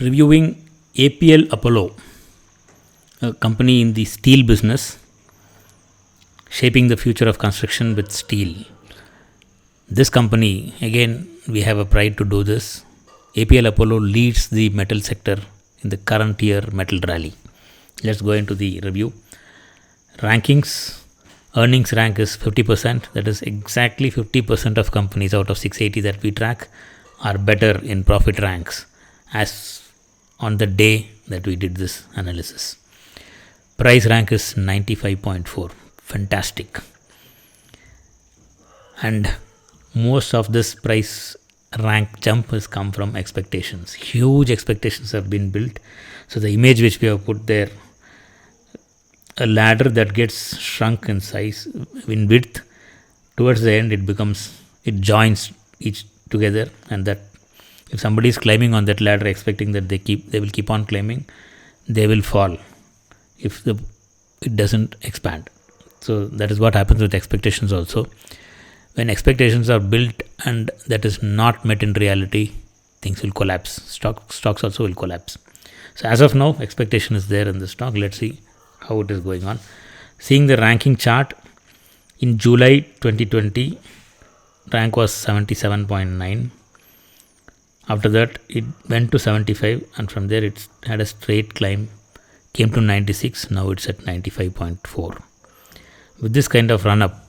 reviewing APL Apollo, a company in the steel business, shaping the future of construction with steel. This company, again, we have a pride to do this. APL Apollo leads the metal sector in the current year metal rally. Let's go into the review. Rankings. Earnings rank is 50%. That is exactly 50% of companies out of 680 that we track are better in profit ranks as on the day that we did this analysis. Price rank is 95.4. Fantastic. And most of this price rank jump has come from expectations. Huge expectations have been built. So the image which we have put there, a ladder that gets shrunk in size, in width, towards the end it joins each together, and that if somebody is climbing on that ladder expecting that they will keep on climbing, they will fall if it doesn't expand. So that is what happens with expectations also. When expectations are built and that is not met in reality, things will collapse. Stocks also will collapse. So as of now, expectation is there in the stock. Let's see how it is going on. Seeing the ranking chart, in July 2020, rank was 77.9. After that, it went to 75, and from there it had a straight climb, came to 96. Now it's at 95.4. With this kind of run up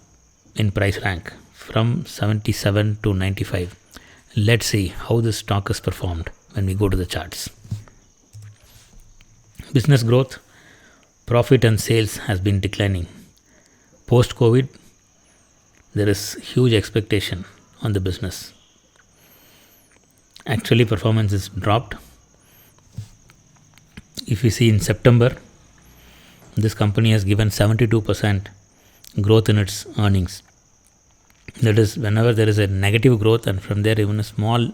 in price rank from 77 to 95, let's see how this stock is performed when we go to the charts. Business growth, profit and sales has been declining. Post-COVID, there is huge expectation on the business. Actually, performance is dropped. If you see in September, this company has given 72% growth in its earnings. That is, whenever there is a negative growth and from there even a small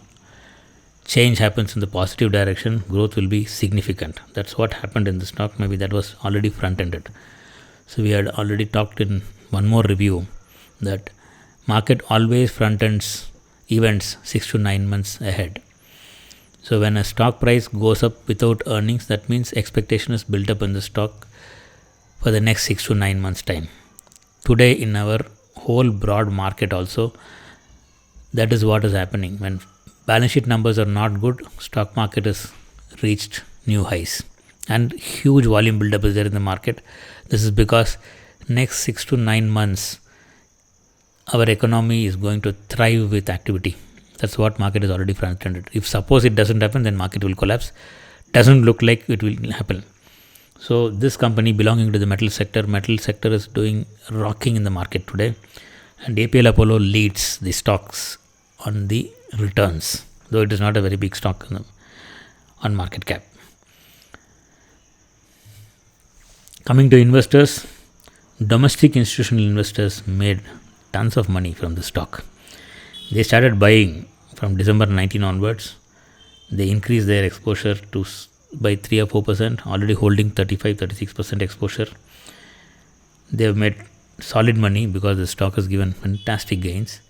change happens in the positive direction, growth will be significant. That's what happened in the stock. Maybe that was already front-ended. So we had already talked in one more review that market always front-ends events 6 to 9 months ahead. So when a stock price goes up without earnings, that means expectation is built up in the stock for the next 6 to 9 months time. Today in our whole broad market also, that is what is happening. When balance sheet numbers are not good, stock market has reached new highs and huge volume buildup is there in the market. This is because next 6 to 9 months our economy is going to thrive with activity. That's what market is already front-ended. If suppose it doesn't happen, then market will collapse. Doesn't look like it will happen. So this company belonging to the metal sector is doing rocking in the market today, and APL Apollo leads the stocks on the returns, though it is not a very big stock on market cap. Coming to investors, domestic institutional investors made tons of money from the stock. They started buying from December 19 onwards. They increased their exposure by 3 or 4%, already holding 35-36% exposure. They have made solid money because the stock has given fantastic gains.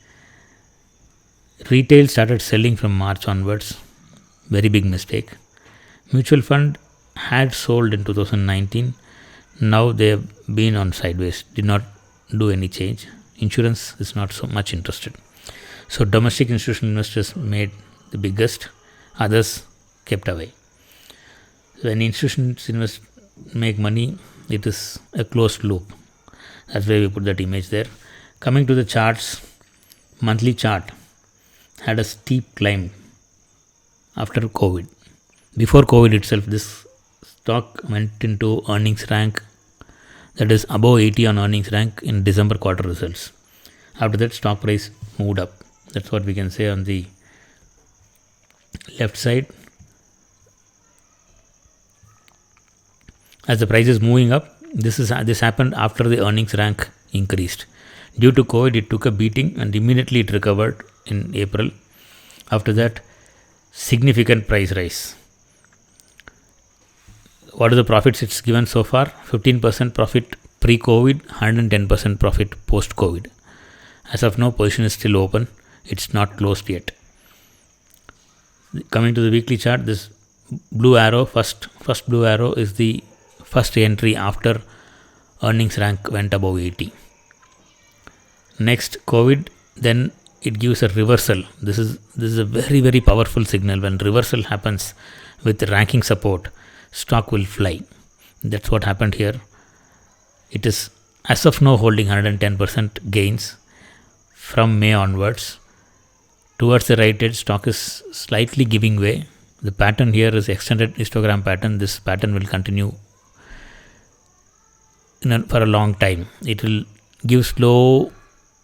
Retail started selling from March onwards. Very big mistake. Mutual fund had sold in 2019. Now they have been on sideways, did not do any change. Insurance is not so much interested. So domestic institutional investors made the biggest, others kept away. When institutions make money, it is a closed loop. That's why we put that image there. Coming to the charts, monthly chart had a steep climb after COVID. Before COVID itself, this stock went into earnings rank, that is above 80 on earnings rank in December quarter results. After that, stock price moved up. That's what we can say on the left side. As the price is moving up, this happened after the earnings rank increased. Due to COVID, it took a beating and immediately it recovered in April. After that, significant price rise. What are the profits it's given so far? 15% profit pre-COVID, 110% profit post-COVID. As of now, position is still open. It's not closed yet. Coming to the weekly chart, this blue arrow, first blue arrow is the first entry after earnings rank went above 80. Next, COVID, then it gives a reversal. This is a very, very powerful signal. When reversal happens with ranking support, stock will fly. That's what happened here. It is as of now holding 110% gains from May onwards. Towards the right edge, stock is slightly giving way. The pattern here is extended histogram pattern. This pattern will continue for a long time. It will give slow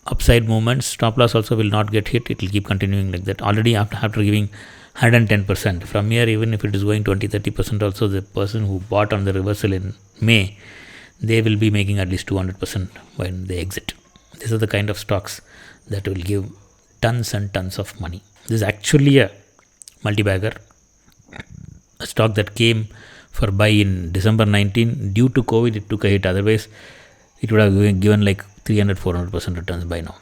upside movements. Stop loss also will not get hit. It will keep continuing like that. Already after giving 110%. From here, even if it is going 20-30% also, the person who bought on the reversal in May, they will be making at least 200% when they exit. These are the kind of stocks that will give tons and tons of money. This is actually a multi-bagger, a stock that came for buy in December 19. Due to COVID, it took a hit. Otherwise, it would have given like 300-400% returns by now.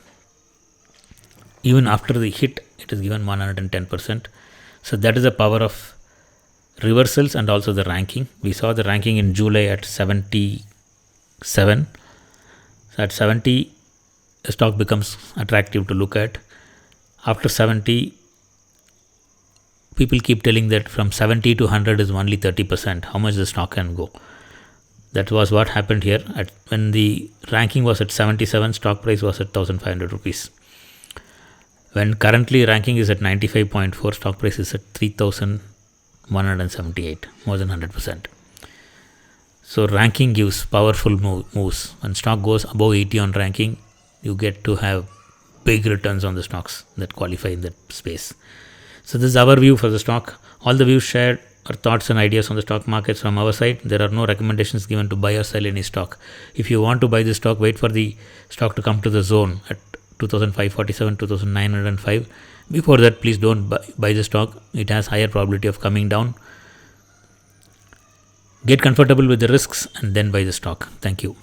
Even after the hit, it has given 110%. So that is the power of reversals and also the ranking. We saw the ranking in July at 77. So at 70, the stock becomes attractive to look at. After 70, people keep telling that from 70 to 100 is only 30%. How much the stock can go? That was what happened here. When the ranking was at 77, stock price was at 1,500 rupees. When currently ranking is at 95.4, stock price is at 3,178, more than 100%. So ranking gives powerful moves. When stock goes above 80 on ranking, you get to have big returns on the stocks that qualify in that space. So this is our view for the stock. All the views shared are thoughts and ideas on the stock markets from our side. There are no recommendations given to buy or sell any stock. If you want to buy the stock, wait for the stock to come to the zone at 2,547, 2,905. Before that, please don't buy the stock. It has higher probability of coming down. Get comfortable with the risks and then buy the stock. Thank you.